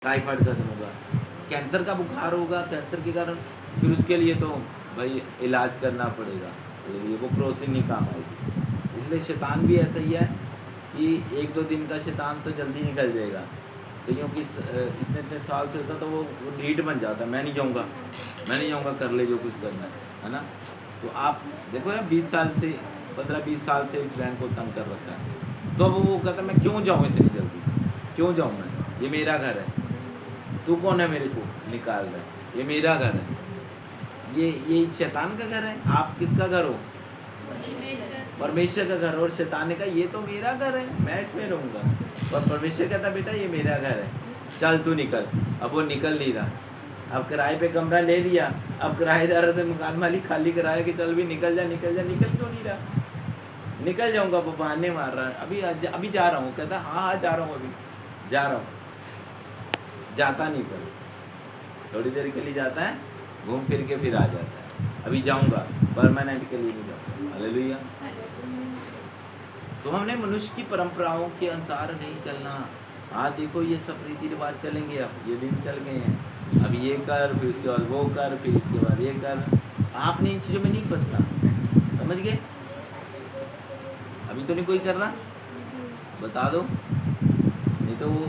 Typhoid खत्म होगा, cancer का बुखार होगा कैंसर के कारण, फिर उसके लिए तो भाई इलाज करना पड़ेगा, तो ये वो क्रोसिन नहीं काम आएगी। इसलिए शैतान भी ऐसा ही है कि 1-2 दिन का शैतान तो जल्दी निकल जाएगा, कईयों की इतने इतने साल से होता तो वो ढीठ बन जाता, मैं नहीं जाऊँगा, कर ले जो कुछ करना है ना। तो आप देखो ना 20 साल से 15-20 साल से इस बहन को तंग कर रखा है, तो अब वो कहता मैं क्यों जाऊँ इतनी जल्दी, क्यों जाऊँ मैं, ये मेरा घर है, तू कौन है मेरे को निकाल रहा है, ये मेरा घर है, ये शैतान का घर है। आप किसका घर हो? परमेश्वर का घर। और शैतान ने कहा ये तो मेरा घर है, मैं इसमें रहूँगा, और परमेश्वर कहता बेटा ये मेरा घर है, चल तू निकल। अब वो निकल नहीं रहा, अब किराए पे कमरा ले लिया, अब किराएदार से मकान मालिक खाली कराया कि चल भी निकल जा, निकल क्यों नहीं रहा? निकल जाऊँगा, वो बहाने मार रहा है, अभी जा रहा हूँ, कहता हाँ जा रहा हूँ, अभी जा रहा हूँ, जाता नहीं, पर थोड़ी देर के लिए जाता है, घूम फिर के फिर आ जाता है, अभी जाऊँगा, परमानेंट के लिए नहीं जाऊँगा। हालेलुया। तो हमने मनुष्य की परंपराओं के अनुसार नहीं चलना। आज देखो ये सब रीति रिवाज चलेंगे, अब ये दिन चल गए हैं, अब ये कर, फिर उसके बाद वो कर, फिर इसके बाद ये कर। आपने इन चीज़ों में नहीं फंसना, समझ गए? अभी तो नहीं कोई कर रहा, बता दो, नहीं तो वो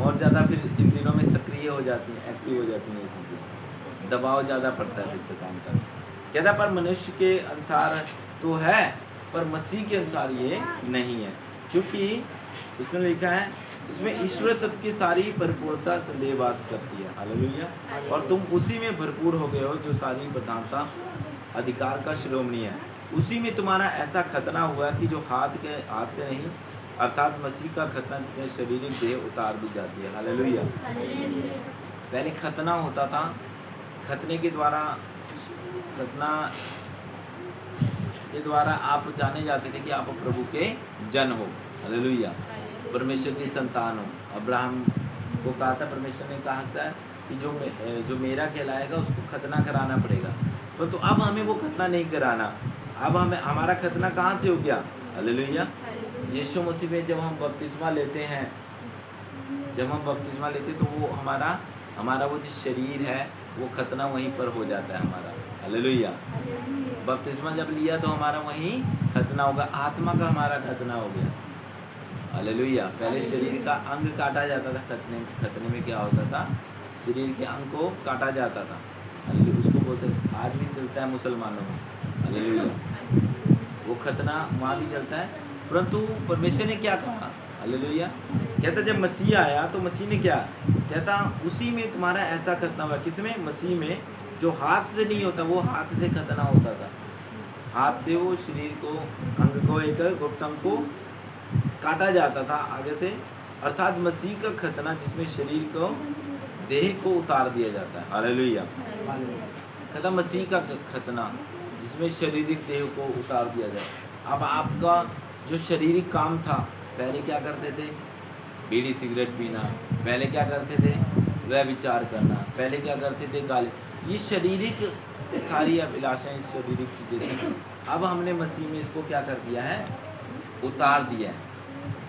और ज़्यादा फिर इन दिनों में सक्रिय हो जाती हैं, एक्टिव हो जाती हैं ये चीज़ें, दबाव ज़्यादा पड़ता है फिर से काम का। कहता पर मनुष्य के अनुसार तो है, पर मसीह के अनुसार ये नहीं है, क्योंकि उसने लिखा है इसमें ईश्वर तत्व की सारी परिपूर्णता संदेहवास करती है। हालेलुया। और तुम उसी में भरपूर हो गए हो जो सारी प्रधानता अधिकार का शिरोमणि है। उसी में तुम्हारा ऐसा खतना हुआ कि जो हाथ से नहीं, अर्थात मसीह का खतना जिसमें शारीरिक देह उतार दी जाती है। हालेलुया। पहले खतना होता था, खतने के द्वारा आप जाने जाते थे कि आप प्रभु के जन हो। हालेलुया। परमेश्वर की संतान हो। अब्राहम को कहा था, परमेश्वर ने कहा था कि जो मेरा कहलाएगा उसको खतना कराना पड़ेगा, तो अब हमें वो खतना नहीं कराना। अब हमारा खतना कहाँ से हो गया? हालेलुया। यीशु मसीह में जब हम बपतिस्मा लेते हैं, तो वो हमारा वो जो शरीर है वो खतना वहीं पर हो जाता है हमारा। हालेलुया। बपतिस्मा जब लिया तो हमारा वहीं खतना होगा, आत्मा का हमारा खतना हो गया। हालेलुया। पहले शरीर का अंग काटा जाता था, खतने में क्या होता था, शरीर के अंग को काटा जाता था। हालेलुया। उसको बोलते आज भी चलता है मुसलमानों में। हालेलुया। वो खतना वहाँ भी चलता है, परंतु परमेश्वर ने क्या कहा? हालेलुया। कहता जब मसीह आया तो मसीह ने क्या कहता, उसी में तुम्हारा ऐसा खतना हुआ। किसमें? मसीह में। जो हाथ से नहीं होता वो हाथ से खतना होता था, हाथ से वो शरीर को, अंग को, एक गुप्त अंग को काटा जाता था आगे से, अर्थात मसीह का खतना जिसमें शरीर को, देह को उतार दिया जाता है। हालेलुया। कहता मसीह का खतना जिसमें शारीरिक देह को उतार दिया जाए। अब आपका जो शारीरिक काम था, पहले क्या करते थे? बीड़ी सिगरेट पीना, पहले क्या करते थे? वह विचार करना, पहले क्या करते थे? गाली। ये शारीरिक सारी अभिलाषाएं, शारीरिक चीज़ें थी। अब हमने मसीह में इसको क्या कर दिया है? उतार दिया है।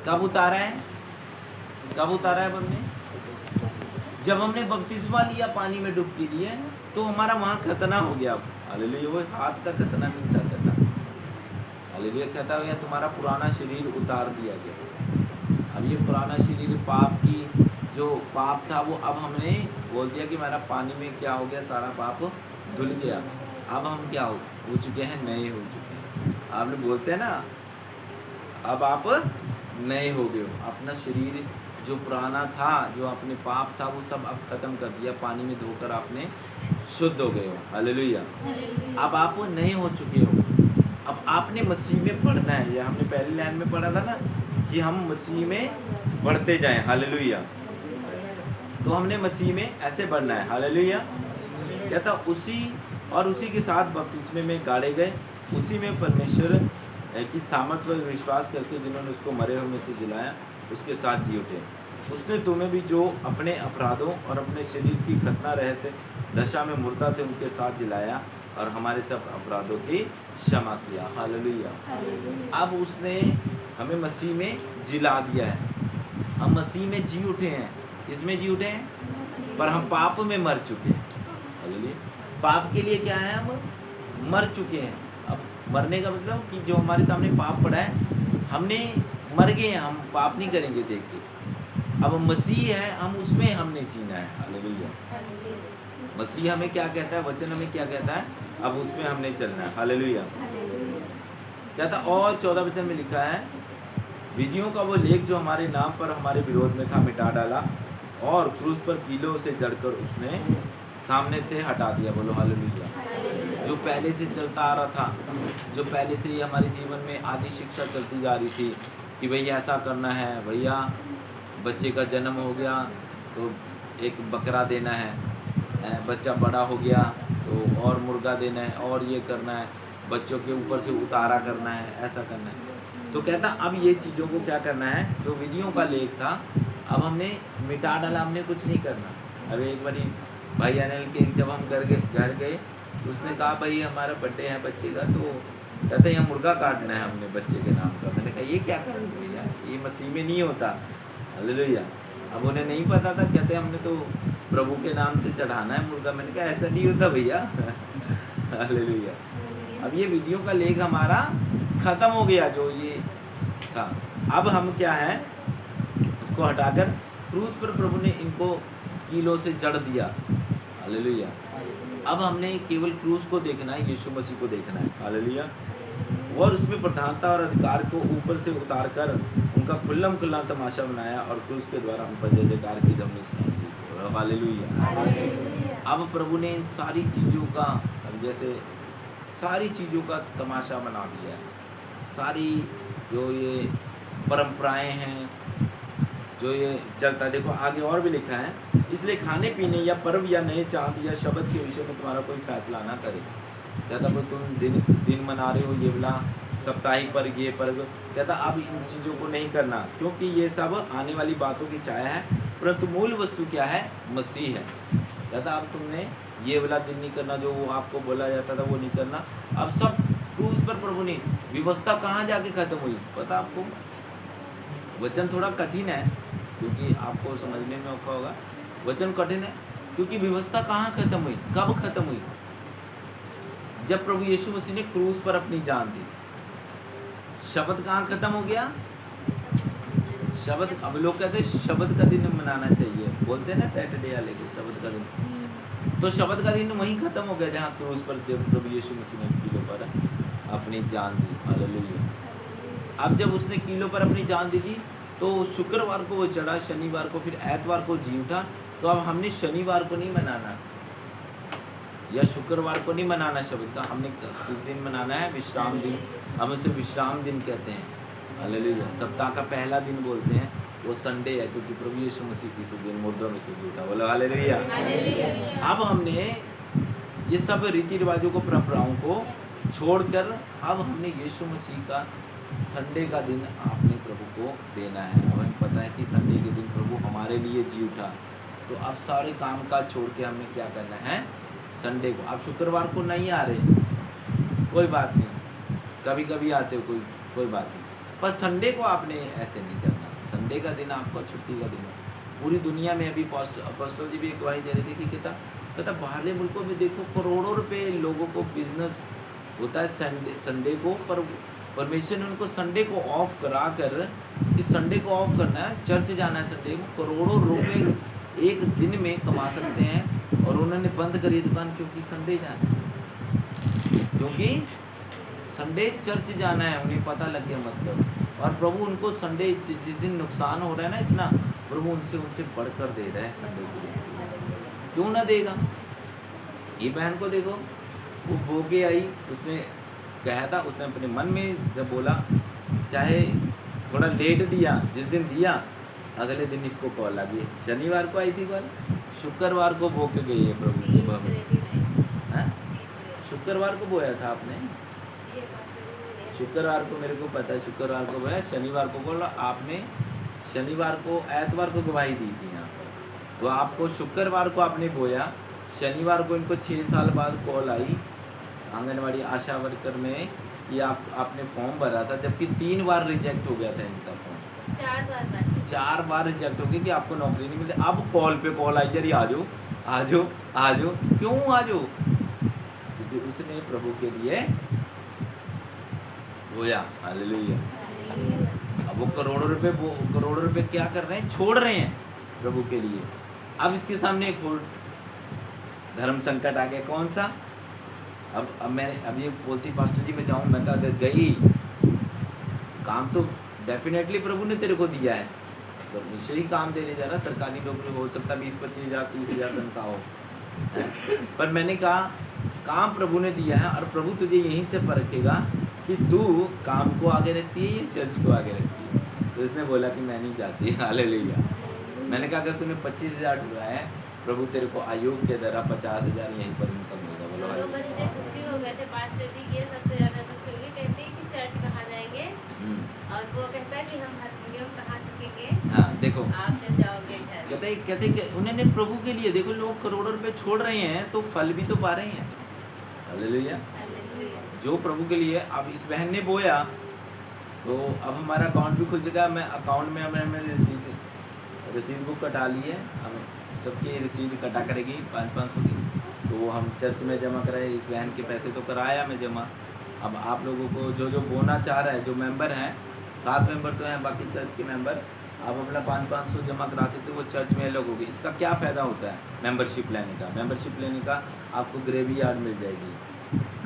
कब उतारा है? हमने जब हमने बपतिस्मा लिया, पानी में डुबकी ली है, तो हमारा वहाँ खतना हो गया। हालेलुया। वो हाथ का खतना नहीं था करना। हालेलुया। कहता है तुम्हारा पुराना शरीर उतार दिया गया। अब ये पुराना शरीर पाप की जो पाप था वो अब हमने बोल दिया कि मेरा पानी में क्या हो गया, सारा पाप धुल गया। अब हम क्या हो चुके हैं? नए हो चुके हैं। आपने बोलते हैं ना, अब आप नए हो गए हो। अपना शरीर जो पुराना था, जो अपने पाप था, वो सब अब खत्म कर दिया, पानी में धोकर आपने शुद्ध हो गए हो। हालेलुया। अब आप नए हो चुके हो। अब आपने मसीह में बढ़ना है। ये हमने पहली लाइन में पढ़ा था ना कि हम मसीह में बढ़ते जाएं। हालेलुया। तो हमने मसीह में ऐसे बढ़ना है। हालेलुया। कहता उसी के साथ बपतिस्मे में गाड़े गए, उसी में परमेश्वर की सामर्थ पर विश्वास करके जिन्होंने उसको मरे हुए में से जिलाया, उसके साथ जी उठे। उसने तुम्हें भी जो अपने अपराधों और अपने शरीर की खतना रहते दशा में मुर्दा थे उनके साथ जिलाया, और हमारे सब अपराधों की क्षमा किया। हालेलुया। अब उसने हमें मसीह में जिला दिया है, हम मसीह में जी उठे हैं। किसमें जी उठे हैं? पर हम पाप में मर चुके हैं। हालेलुया। पाप के लिए क्या है? हम मर चुके हैं। अब मरने का मतलब कि जो हमारे सामने पाप पड़ा है, हमने मर गए हैं, हम पाप नहीं करेंगे देख के। अब मसीह है, हम उसमें हमने जीना है। हालेलुया। मसीह हमें क्या कहता है, वचन हमें क्या कहता है, अब उसमें हमने चलना है। हालेलुया। कहता और 14 वचन में लिखा है, विधियों का वो लेख जो हमारे नाम पर हमारे विरोध में था मिटा डाला, और क्रूस पर कीलों से जड़कर उसने सामने से हटा दिया। बोलो हालेलुया। जो पहले से चलता आ रहा था, जो पहले से ही हमारे जीवन में आदि शिक्षा चलती जा रही थी कि भैया ऐसा करना है, भैया बच्चे का जन्म हो गया तो एक बकरा देना है, बच्चा बड़ा हो गया तो और मुर्गा देना है, और ये करना है, बच्चों के ऊपर से उतारा करना है, ऐसा करना है। तो कहता अब ये चीज़ों को क्या करना है, जो विधियों का लेख था अब हमने मिटा डाला, हमने कुछ नहीं करना। अब एक बारी भाई अनिल के जब हम घर गए तो उसने कहा भाई हमारा बर्थडे है बच्चे का, तो कहते यहाँ मुर्गा काटना है हमने बच्चे के नाम का। मैंने कहा ये क्या कर भैया, ये मसीह में नहीं होता। हालेलुया। अब उन्हें नहीं पता था, कहते हमने तो प्रभु के नाम से चढ़ाना है मुर्गा। मैंने कहा ऐसा नहीं होता भैया। हालेलुया। अब ये विधियों का लेख हमारा खत्म हो गया जो ये था। अब हम क्या है, उसको हटाकर क्रूस पर प्रभु ने इनको कीलों से जड़ दिया। हालेलुया। अब हमने केवल क्रूस को देखना है, यीशु मसीह को देखना है। हालेलुया। और उसमें प्रधानता और अधिकार को ऊपर से उतार कर उनका खुल्लम खुल्ला तमाशा बनाया, और क्रूस के द्वारा उन पर जय जयकार की हमने सुनी। हालेलुया। अब प्रभु ने इन सारी चीज़ों का, जैसे सारी चीज़ों का तमाशा बना दिया। सारी जो ये परंपराएं हैं, जो ये चलता है, देखो आगे और भी लिखा है, इसलिए खाने पीने या पर्व या नए चाँद या शब्द के विषय में तुम्हारा कोई फैसला ना करे। कहता भाई तुम दिन मना रहे हो ये वाला साप्ताहिक पर ये पर्व, कहता अब इन चीज़ों को नहीं करना, क्योंकि ये सब आने वाली बातों की छाया है, परंतु मूल वस्तु क्या है, मसीह है। कहता अब तुमने ये वाला दिन नहीं करना, जो वो आपको बोला जाता था वो नहीं करना। अब सब क्रूस पर प्रभु ने व्यवस्था कहाँ जाके खत्म हुई पता आपको? वचन थोड़ा कठिन है क्योंकि आपको समझने में औखा होगा। वचन कठिन है क्योंकि व्यवस्था कहाँ खत्म हुई, कब खत्म हुई? जब प्रभु यीशु मसीह ने क्रूस पर अपनी जान दी। शब्द कहाँ खत्म हो गया? शब्द, अब लोग कहते हैं शब्द का दिन मनाना चाहिए, बोलते हैं ना सैटरडे वाले के शब्द का दिन। तो शब्द का दिन वहीं खत्म हो गया जहाँ क्रूस पर जब प्रभु यीशु मसीह ने कीलों पर अपनी जान दी। हालेलुया। अब जब उसने कीलों पर अपनी जान दी थी तो शुक्रवार को वो चढ़ा, शनिवार को, फिर एतवार को जी उठा। तो अब हमने शनिवार को नहीं मनाना या शुक्रवार को नहीं मनाना शब्द का, हमने किस दिन मनाना है? विश्राम दिन। हम उसे विश्राम दिन कहते हैं। हालेलुया। सप्ताह का पहला दिन बोलते हैं, वो संडे है क्योंकि प्रभु यीशु मसीह किसी दिन मुर्दों में से उठा। बोलो हालेलुया। अब हमने ये सब रीति रिवाजों को, परंपराओं को छोड़कर अब हमने यीशु मसीह का संडे का दिन आपने प्रभु को देना है। अब हमें पता है कि संडे के दिन प्रभु हमारे लिए जी उठा, तो अब सारे काम काज छोड़ के हमने क्या करना है? संडे को। आप शुक्रवार को नहीं आ रहे, कोई बात नहीं, कभी कभी आते हो, कोई बात नहीं, पर संडे को आपने ऐसे नहीं करना। संडे का दिन आपका छुट्टी का दिन है। पूरी दुनिया में अभी अपोस्टल जी भी एक गवाही दे रहे थे कि कहता बाहरले मुल्कों में देखो करोड़ों रुपए लोगों को बिजनेस होता है संडे को, पर परमेश्वर ने उनको संडे को ऑफ करा कर, कि संडे को ऑफ करना है, चर्च जाना है संडे को, करोड़ों रुपए एक दिन में कमा सकते हैं, और उन्होंने बंद करी दुकान क्योंकि संडे जाना है, क्योंकि संडे चर्च जाना है, उन्हें पता लग गया मतलब। और प्रभु उनको संडे, जिस दिन नुकसान हो रहा है ना इतना, प्रभु उनसे बढ़कर दे रहा है संडे के दिन। क्यों ना देगा? ये बहन को देखो, वो भोगे आई, उसने कहा था, उसने अपने मन में जब बोला, चाहे थोड़ा लेट दिया, जिस दिन दिया अगले दिन इसको कॉल आ गई। शनिवार को आई थी कॉल, शुक्रवार को बो के गई है प्रभु के भवन। शुक्रवार को बोया था आपने? शुक्रवार को मेरे को पता है, शुक्रवार को बोया, शनिवार को बोला आपने, शनिवार को, एतवार को गवाही दी थी यहाँ पर, तो आपको शुक्रवार को आपने बोया, शनिवार को इनको 6 साल बाद कॉल आई आंगनवाड़ी आशा वर्कर में कि आपने फॉर्म भरा था, जबकि 3 बार रिजेक्ट हो गया था इनका फॉर्म। 4 बार रिजेक्ट हो गए कि आपको नौकरी नहीं मिलती। अब कॉल पे कॉल आई जा रही, आ जाओ आ जाओ आ जाओ। क्यों आ जाओ? क्योंकि उसने प्रभु के लिए बोया। हालेलुया। अब वो करोड़ों रुपए क्या कर रहे हैं? छोड़ रहे हैं प्रभु के लिए। अब इसके सामने एक और धर्म संकट आ गया। कौन सा? अब ये बोलती पास्टर जी मैं जाऊँ, मैं कहा अगर गई, काम तो डेफिनेटली प्रभु ने तेरे को दिया है, परमेश्वर ही काम देने जा रहा। सरकारी नौकरी हो सकता 20-25 हज़ार 30 हज़ार तनख्वाह हो, पर मैंने कहा काम प्रभु ने दिया है और प्रभु तुझे यहीं से परखेगा कि तू काम को आगे रखती है या चर्च को आगे रखती है। तो उसने बोला कि मैं नहीं जाती। हालेलुया। मैंने कहा अगर तूने 25 हज़ार ढूंढा है, प्रभु तेरे को आयोग के द्वारा 50 हज़ार यहीं पर इनकम देगा। बोलो दोनों बच्चे दुखी हो गए थे पास्टर जी के, सबसे ज्यादा दुखी हो गए, कहते हैं कि चर्च कहाँ जाएंगे, और वो कहता है कि हम हारमोनियम कहाँ सीखेंगे। हाँ देखो, आप जब जाओगे कहते कि उन्होंने प्रभु के लिए, देखो लोग करोड़ों रुपए छोड़ रहे हैं तो फल भी तो पा रहे हैं। हालेलुया। जो प्रभु के लिए। अब इस बहन ने बोया तो अब हमारा अकाउंट भी खुल चुका है। मैं अकाउंट में हमने रसीद बुक कटा ली है, हम सबकी रसीद कटा करेगी 500 की, तो हम चर्च में जमा कराए। इस बहन के पैसे तो कराया मैं जमा। अब आप लोगों को जो बोना चाह रहा है, जो मेंबर हैं, 7 मेंबर तो हैं, बाकी चर्च के मेंबर, आप अपना 500 जमा करा सकते हो, वो चर्च में अलग होगी। इसका क्या फ़ायदा होता है मेंबरशिप लेने का? मेंबरशिप लेने का आपको ग्रेवी यार्ड मिल जाएगी,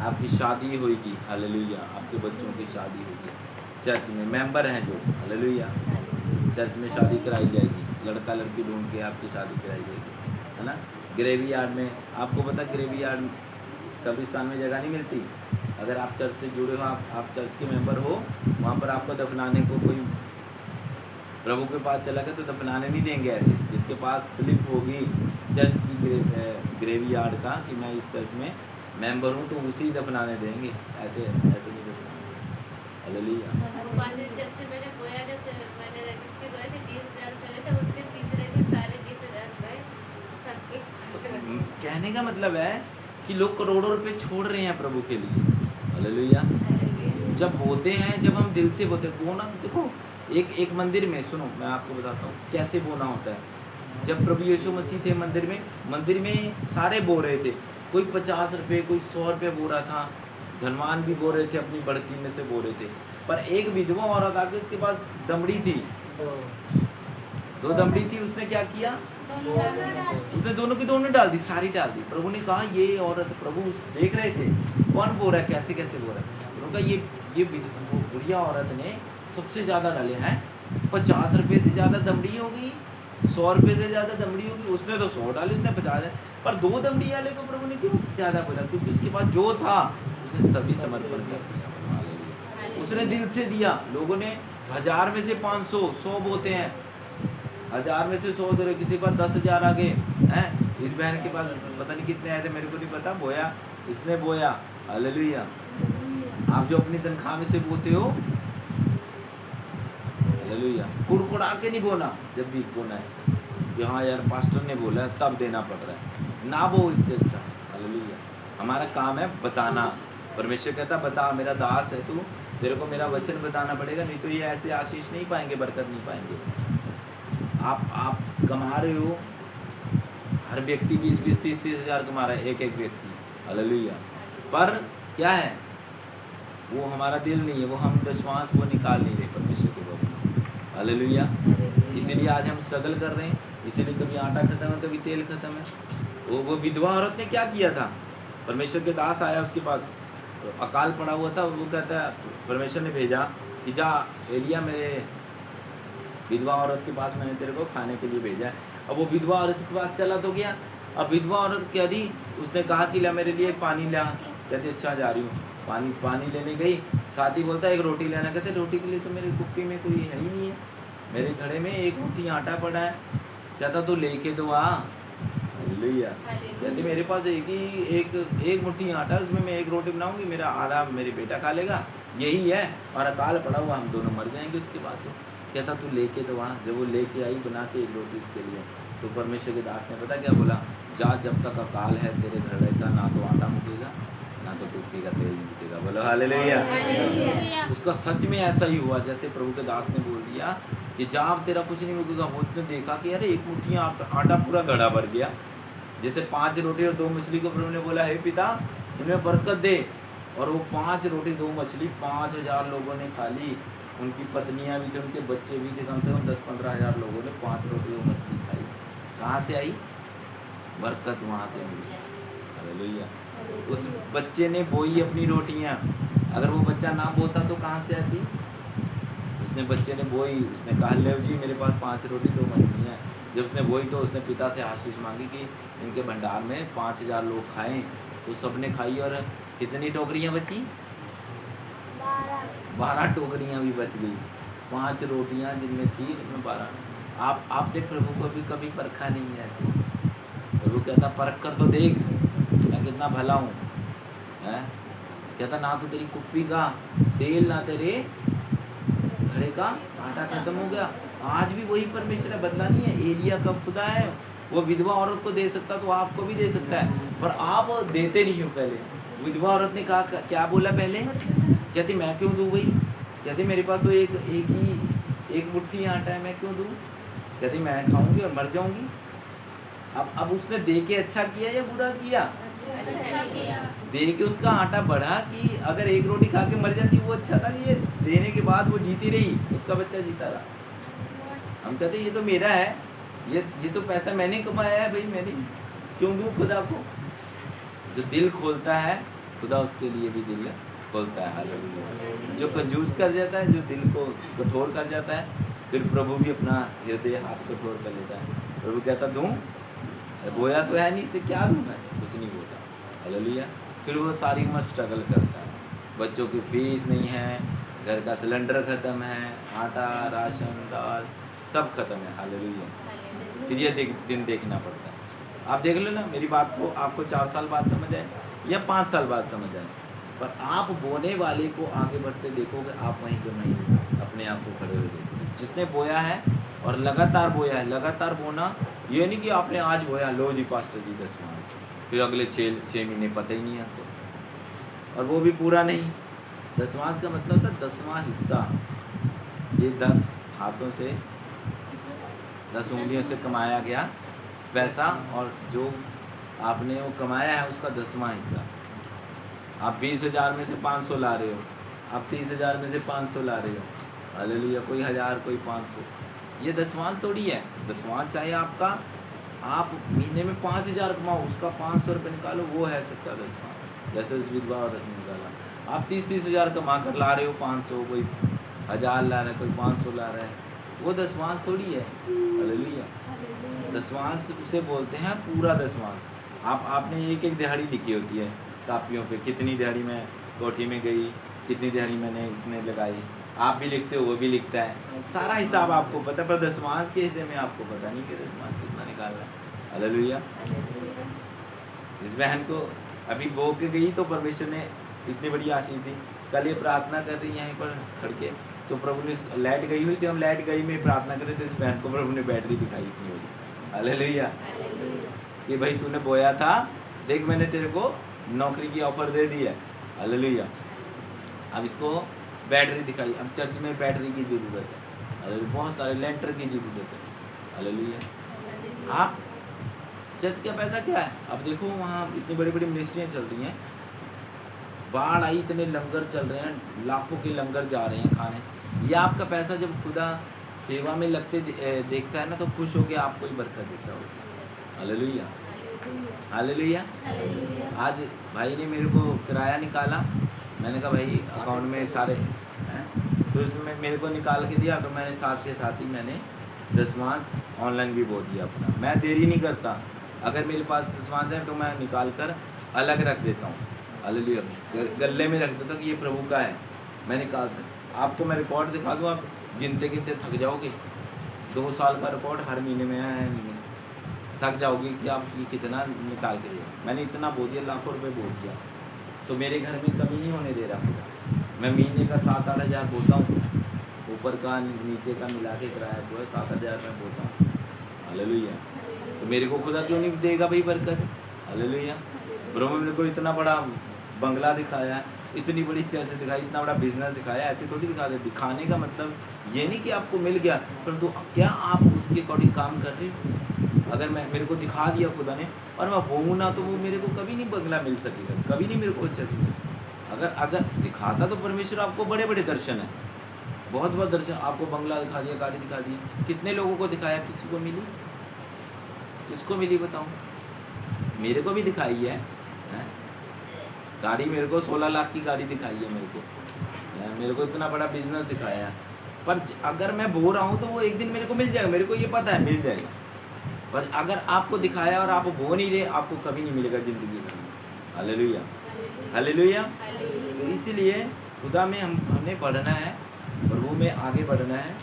आपकी शादी होगी। हालेलुया। आपके बच्चों की शादी होगी चर्च में, मेंबर हैं जो। हालेलुया। चर्च में शादी कराई जाएगी, लड़का लड़की ढूंढ के आपकी शादी कराई जाएगी, है ना। ग्रेवी यार्ड में आपको पता, ग्रेवी यार्ड कब्रिस्तान में जगह नहीं मिलती। अगर आप चर्च से जुड़े हो, आप चर्च के मेंबर हो, वहाँ पर आपको दफनाने को कोई प्रभु के पास चला गया तो दफनाने नहीं देंगे ऐसे। जिसके पास स्लिप होगी चर्च की ग्रेवी यार्ड का कि मैं इस चर्च में मेंबर हूँ, तो उसी दफनाने देंगे, ऐसे नहीं दफनाने। हालेलुया। जब से मैंने बोया, जब से मैंने रजिस्ट्री कराई थी 20,000 रुपये थे, उसके तीसरे दिन सारे 20,000 रुपये सबके। कहने का मतलब है कि लोग करोड़ों रुपए छोड़ रहे हैं प्रभु के लिए। हालेलुया। जब बोते हैं, जब हम दिल से बोते हैं, बोना तो देखो, एक मंदिर में, सुनो मैं आपको बताता हूँ कैसे बोना होता है। जब प्रभु यीशु मसीह थे मंदिर में सारे बो रहे थे। कोई 50 रुपये, कोई 100 रुपये बो रहा था, धनवान भी बो रहे थे, अपनी बढ़ती में से बो रहे थे। पर एक विधवा औरत आके, उसके पास दमड़ी थी, 2 दमड़ी थी, उसने क्या किया? उसने दोनों की दोनों डाल दी, सारी डाल दी। प्रभु ने कहा ये औरत, प्रभु देख रहे थे कौन बो रहा है, कैसे कैसे बो रहा है। उन्होंने कहा ये बुढ़िया औरत ने सबसे ज़्यादा डाले हैं। 50 रुपये से ज़्यादा दमड़ी होगी, 100 रुपये से ज़्यादा दमड़ी होगी। उसने तो 100 डाली, उसने 50, पर 2 दमड़ी वाले को प्रभु ने क्यों ज़्यादा बोला? क्योंकि उसके पास जो था उसने सभी समर्पण कर दिया, उसने दिल से दिया। लोगों ने 1000 में से 500, 100 बोते हैं, 1000 में से 100 दे रहे, किसी के पास 10,000 आ गए हैं। इस बहन के पास पता नहीं कितने आए थे, मेरे को नहीं पता, बोया, इसने बोया। हालेलुया। आप जो अपनी तनख्वाह में से बोते हो, हालेलुया, कुड़कुड़ा के नहीं बोना। जब भी बोना है कि हाँ यार पास्टर ने बोला है तब देना पड़ रहा है, ना वो इससे अच्छा। हालेलुया। हमारा काम है बताना। परमेश्वर कहता बता, मेरा दास है तू, तेरे को मेरा वचन बताना पड़ेगा, नहीं तो ये ऐसे आशीष नहीं पाएंगे, बरकत नहीं पाएंगे। आप कमा रहे हो, हर व्यक्ति 20-20, 30-30 हज़ार कमा रहा है, एक व्यक्ति। हालेलुया। पर क्या है, वो हमारा दिल नहीं है, वो हम दशमांश वो निकाल नहीं रहे परमेश्वर के भवन। हालेलुया। इसीलिए आज हम स्ट्रगल कर रहे हैं, इसीलिए कभी आटा खत्म है, कभी तेल खत्म है। वो विधवा औरत ने क्या किया था? परमेश्वर के दास आया उसके पास, तो अकाल पड़ा हुआ था। वो कहता है, परमेश्वर ने भेजा कि जा एलिया, मेरे विधवा औरत के पास मैंने तेरे को खाने के लिए भेजा है। अब वो विधवा औरत के पास चला तो गया। अब विधवा औरत कह रही, उसने कहा कि ला मेरे लिए पानी ला। कहते अच्छा जा रही हूँ। पानी लेने गई, साथ ही बोलता एक रोटी लेना। कहते रोटी के लिए तो मेरे कुप्पी में कोई है ही नहीं है, मेरे घड़े में एक मुट्ठी आटा पड़ा है। कहता तो लेके तो आ। हालेलुया। कहते मेरे पास एक मुट्ठी आटा, उसमें मैं एक रोटी बनाऊंगी, मेरा आधा मेरे बेटा खा लेगा, यही है, और अकाल पड़ा हुआ, हम दोनों मर जाएंगे उसके बाद। तो कहता तू लेके तो आ। जब वो लेके आई बना के एक रोटी उसके लिए, तो परमेश्वर के दास ने पता क्या बोला? जा, जब तक अकाल है तेरे घड़े का, ना तो आटा मुकेगा ना तो कुप्पी का तेल मुकेगा। बोलो हालेलुया। उसका सच में ऐसा ही हुआ जैसे प्रभु के दास ने बोल दिया। कि जा अब तेरा कुछ नहीं होगा। वो उसने देखा कि अरे एक मुट्ठी आटा पूरा घड़ा भर गया। जैसे 5 रोटी और 2 मछली को प्रभु ने बोला, हे पिता इनमें बरकत दे, और वो 5 रोटी 2 मछली 5000 लोगों ने खा ली। उनकी पत्नियां भी थी, उनके बच्चे भी थे, कम से कम 10-15 हज़ार लोगों ने 5 रोटी 2 मछली खाई। कहाँ से आई बरकत? वहाँ से मिली। हालेलुया। उस बच्चे ने बोई अपनी रोटियां, अगर वो बच्चा ना बोता तो कहाँ से आती? उसने बच्चे ने बोई, उसने कहा ले जी मेरे पास 5 रोटी 2 मछलियाँ। जब उसने बोई तो उसने पिता से आशीष मांगी कि इनके भंडार में 5000 लोग खाएं। तो सबने खाई, और कितनी टोकरियाँ बची? 12 टोकरियाँ भी बच गई। 5 रोटियाँ जिनमें थी, उसमें 12। आपने प्रभु को भी कभी परखा नहीं है ऐसे? प्रभु कहता परख कर तो देख मैं कितना भला हूँ। कहता ना तो तेरी कुप्पी का तेल, ना तेरे घड़े का आटा खत्म हो गया। आज भी वही परमेश्वर है, बदला नहीं है। एलिया कब खुदा है, वो विधवा औरत को दे सकता तो आपको भी दे सकता है, पर आप देते नहीं हो। पहले विधवा औरत ने कहा, क्या बोला पहले? कहती मैं क्यों दूँ भाई? कहती मेरे पास तो एक मुट्ठी आटा है, मैं क्यों दूँ? कहती मैं खाऊंगी और मर जाऊंगी। अब उसने दे के अच्छा किया या बुरा किया? अच्छा किया। दे के उसका आटा बढ़ा, कि अगर एक रोटी खा के मर जाती वो अच्छा था, कि ये देने के बाद वो जीती रही, उसका बच्चा जीता रहा। हम कहते ये तो मेरा है, ये तो पैसा मैंने कमाया है भाई, मैंने क्यों दूँ खुदा को? जो दिल खोलता है खुदा उसके लिए भी दिल खोलता है। हालेलुया। जो कंजूस कर जाता है, जो दिल को कठोर कर जाता है, फिर प्रभु भी अपना हृदय हाथ कठोर कर लेता है। प्रभु कहता दूँ, बोया तो है नहीं, इससे क्या दूँ मैं? कुछ नहीं बोता। हालेलुया। फिर वो सारी उम्र स्ट्रगल करता है, बच्चों की फीस नहीं है, घर का सिलेंडर ख़त्म है, आटा राशन दाल सब खत्म है। हालेलुया। फिर ये दिन देखना पड़ता है। आप देख लो ना, मेरी बात को आपको 4 साल बाद समझ आए या 5 साल बाद समझ आए, पर आप बोने वाले को आगे बढ़ते देखोगे, आप वहीं के वहीं अपने आप को खड़े हुए देखोगे। जिसने बोया है और लगातार बोया है, लगातार बोना, ये नहीं कि आपने आज बोया लो जी पास्टर जी 10 फिर अगले 6 महीने पता ही नहीं आपको, और वो भी पूरा नहीं। 10वां का मतलब था 10वां हिस्सा। ये 10 हाथों से 10 उंगलियों से कमाया गया पैसा, और जो आपने वो कमाया है उसका 10वां हिस्सा। आप 20,000 में से 500 ला रहे हो, आप 30,000 में से 500 ला रहे हो। हालेलुया। कोई 1000 कोई 500, ये 10वां थोड़ी है। 10वां चाहे आपका, आप महीने में 5,000 कमाओ, उसका 500 रुपये निकालो, वो है सच्चा 10वां। जैसे उस विधवा औरत ने निकाला। आप 30,000 कमा कर ला रहे हो 500, कोई 1000 ला रहा है, कोई 500 ला रहा है, वो 10वां थोड़ी है। हालेलुया। 10वां उसे बोलते हैं पूरा 10वां। आपने एक दिहाड़ी लिखी होती है कापियों पे, कितनी दिहाड़ी मैं कोठी में गई, कितनी दिहाड़ी मैंने इतने लगाई, आप भी लिखते हो, वो भी लिखता है, सारा हिसाब आपको पता है, पर 10वां के हिस्से में आपको पता नहीं कि 10वां कितना निकालना है। हालेलुया। इस बहन को अभी बो के गई तो परमेश्वर ने इतनी बड़ी आशीष दी। कल ये प्रार्थना कर रही है यहीं पर खड़ के, तो प्रभु ने, लाइट गई हुई थी, हम लाइट गई में प्रार्थना करें, तो इस बहन को प्रभु ने बैटरी दिखाई इतनी बड़ी। हालेलुया। कि भाई तूने बोया था, देख मैंने तेरे को नौकरी की ऑफर दे दी है। हालेलुया। अब इसको बैटरी दिखाई। अब चर्च में बैटरी की ज़रूरत है, हालेलुया। बहुत सारे लेंटर की ज़रूरत है। हालेलुया। आप चर्च का पैसा क्या है? अब देखो वहाँ इतनी बड़ी बड़ी मिनिस्ट्रियाँ चल रही हैं, बाढ़ आई, इतने लंगर चल रहे हैं, लाखों के लंगर जा रहे हैं खाने। ये आपका पैसा जब खुदा सेवा में लगते देखता है ना, तो खुश होकर आपको ही बरकत देता होगा। हालेलुया। हालेलुया। आज भाई ने मेरे को किराया निकाला, मैंने कहा भाई अकाउंट में सारे हैं, तो उसमें मेरे को निकाल के दिया, तो मैंने साथ के साथ ही मैंने 10वां ऑनलाइन भी बोल दिया अपना। मैं देरी नहीं करता, अगर मेरे पास 10वां है तो मैं निकाल कर अलग रख देता हूँ। हालेलुया। गले में रख देता हूँ कि ये प्रभु का है, मैं निकाल सकता। आपको मैं रिकॉर्ड दिखा दूँ, आप गिनते गिनते थक जाओगे। 2 साल का रिकॉर्ड हर महीने में आया है, महीने थक जाओगे कि आप ये कितना निकाल के दिया। मैंने इतना बो दिया, लाखों रुपए बो दिया, तो मेरे घर में कमी नहीं होने दे रहा। मैं महीने का 7-8 हज़ार बोता हूँ, ऊपर का नीचे का मिला के किराया जो है 7,000 में बोता हूँ। हालेलुया। तो मेरे को खुदा क्यों नहीं देगा भाई बरकत? हालेलुया। प्रभु मेरे को इतना बड़ा बंगला दिखाया है, इतनी बड़ी चर्च दिखाई, इतना बड़ा बिजनेस दिखाया, ऐसे थोड़ी दिखा दे। दिखाने का मतलब ये नहीं कि आपको मिल गया, परंतु क्या आप उसके अकॉर्डिंग काम कर रहे हो। अगर मैं मेरे को दिखा दिया खुदा ने और मैं वो हूँ ना, तो वो मेरे को कभी नहीं बंगला मिल सकेगा, कभी नहीं मेरे को चर्च मिल। अगर दिखाता तो परमेश्वर आपको बड़े बड़े दर्शन है, बहुत बहुत दर्शन, आपको बंगला दिखा दिया, गाड़ी दिखा दी, कितने लोगों को दिखाया, किसी को मिली? किसको मिली बताऊं? मेरे को भी दिखाई है, हैं? गाड़ी मेरे को 16 लाख की गाड़ी दिखाई है मेरे को इतना बड़ा बिजनेस दिखाया है। पर अगर मैं बो रहा हूँ तो वो एक दिन मेरे को मिल जाएगा, मेरे को ये पता है मिल जाएगा। पर अगर आपको दिखाया और आप बो नहीं रहे, आपको कभी नहीं मिलेगा जिंदगी में। Hallelujah, hallelujah. तो इसीलिए खुदा में हमने बढ़ना है, प्रभु में आगे बढ़ना है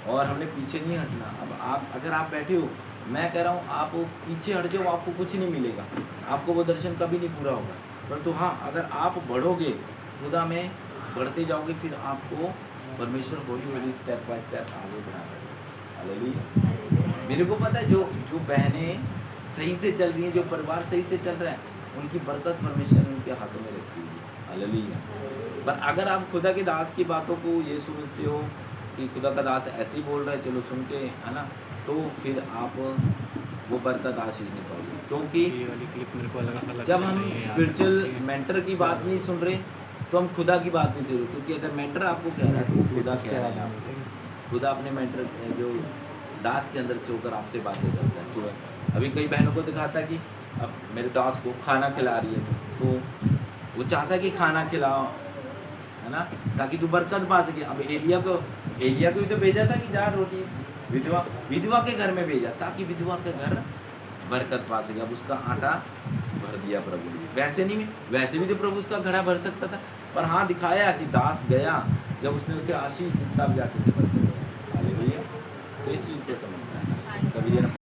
और हमने पीछे नहीं हटना। अब अगर आप बैठे हो, मैं कह रहा हूँ आप पीछे हट जाओ, आपको कुछ नहीं मिलेगा, आपको वो दर्शन कभी नहीं पूरा होगा। परंतु हाँ, अगर आप बढ़ोगे, खुदा में बढ़ते जाओगे, फिर आपको परमेश्वर हौली हौली स्टेप बाय स्टेप आगे बढ़ाएगा। हालेलुया। मेरे को पता है जो बहनें सही से चल रही हैं, जो परिवार सही से चल रहा है, उनकी बरकत परमेश्वर ने उनके हाथों में रखी हुई है। हालेलुया। पर अगर आप खुदा के दास की बातों को ये समझते हो कि खुदा का दास ऐसे ही बोल रहा है, चलो सुन के, है ना, तो फिर आप वो बरकत आशीष नहीं पाओगे। क्योंकि ये वाली क्लिप मेरे को अलग जब हम स्पिरिचुअल मेंटर की बात नहीं सुन रहे, तो हम खुदा की बात नहीं सुन रहे। क्योंकि अगर मेंटर आपको कह रहा है तो खुदा कह रहा है, खुदा अपने मेंटर जो दास के अंदर से होकर आपसे बातें करता है। तो अभी कई बहनों को दिखाता है कि अब मेरे दास को खाना खिला रही है, तो वो चाहता है कि खाना खिलाओ, है ना, ताकि तू बरकत पा सके। अब एलिया को भी तो भेजा था कि जा रोटी विधवा के घर में भेजा, ताकि विधवा के घर बरकत पा सके। अब उसका आटा भर दिया प्रभु ने। वैसे नहीं, वैसे भी तो प्रभु उसका घड़ा भर सकता था, पर हाँ दिखाया कि दास गया, जब उसने उसे आशीष दी तब जाके से बरकत। हालेलुया। तो इस चीज़ को समझना है सभी जन।